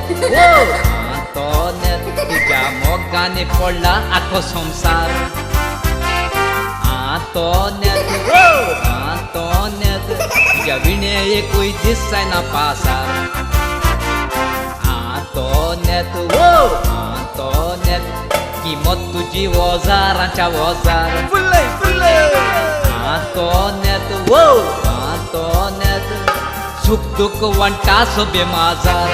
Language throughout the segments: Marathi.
Antoinette, तुझ्या मोगाने पडला आखो संसार. Antoinette, Antoinette, तुझ्या विणे एकूय दिसायना पासार. Antoinette, Antoinette, किंमत तुझी वजारांच्या वजार. Antoinette, Antoinette, सुख दुःख वंटा सोबे माझार.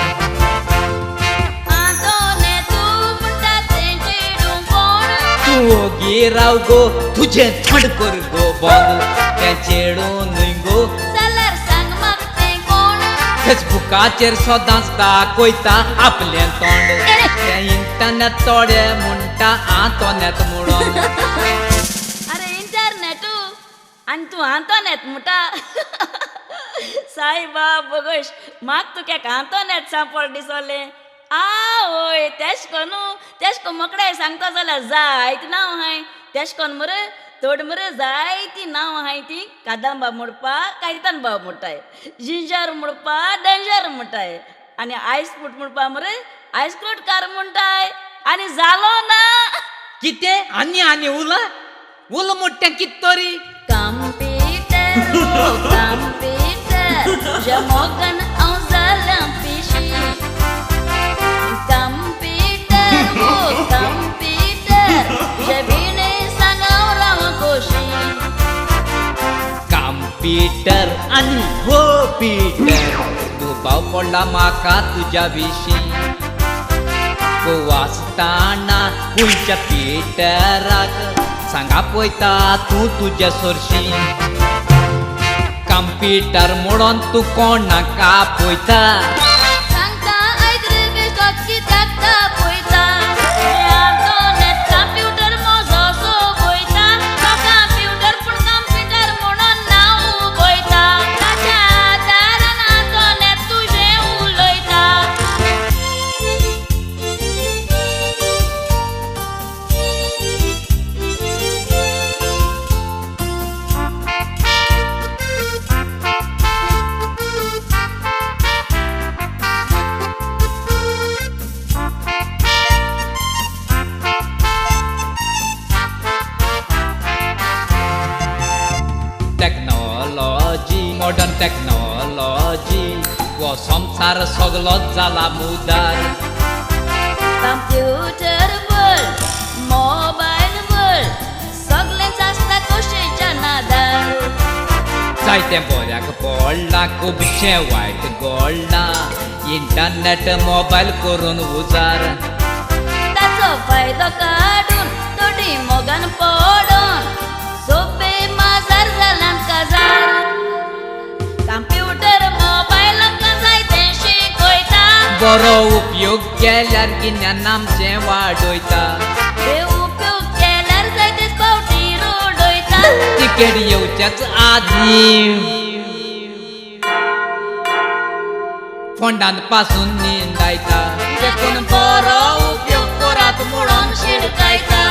तू ओगी राव गो तुझे थंड कर गो बंद त्या चेडून न्हय गो. फेसबुकाचेर सदांच दाखयता आपलें तोंड. तें इंटरनेट तोडे म्हणटा Antoinette म्हणून. अरे इंटरनेट आनी तूं Antoinette म्हणटा. सायबा बगोश म्हाक तुक्याक Antoinette सांपड दिसोलें. ओय तेश को मोकळ्याय सांगता जाल्यार जायत नांव हाय. तेश कोन मरे थोड मरे जायती नांव हाय ती. कादंबा म्हणपा कायतान बाब म्हणटाय. जिंजर म्हणपा डेंजर म्हणटाय. आनी आयस फूट म्हणपा मरे आयस्क्रूट कार म्हणटाय. आनी जालो ना कितें आनी आनी उला मोठ्या कित तरी. कंप्युटर तुझ्या मोगान हांव जाल्यां पिशी. कंप्युटर तुझ्या विणे सांगाव राव खोशी. कंप्युटर आनी हो पिटर दुबाव पडला म्हाका तुज्या विशीं. वाचताना खंयच्या पिटराक सांगा पळयता तूं तुज्या सोरशी. कंप्युटर म्हणून तूं कोणाका पळयता. कंप्युटर म्हजो सोबयता. कंप्युटर पूण कंप्युटर म्हणून नांव उबयता. ताच्या आदारान Antoinette तुजें उलयता. टेक्नॉलॉजी मॉडर्न टेक्नॉलॉजी वो संसार सगळोच जाला मुदार. कंप्युटर वर्ल्ड मोबायल वर्ल्ड सगळेंच आसता कशेच्या नादार. जायतें बऱ्याक पडलां खुबशें वायट घडलां. इंटरनेट मोबायल करून उजार. ताचो फायदो काडून थोडी मोगान पडोन सोबे माजार जाल्यात काजार. कंप्युटर मोबायलाक जायतें शिकयता. बरो उपयोग केल्यार गिन्यान आमचें वाडयता. बेउपयोग केल्यार जायतेच फावटी रडयता. तिकेट येवच्याच आदीं फोंडांत पासून निंदायता. देखून बरो उपयोग करात म्हणून शिडकायता.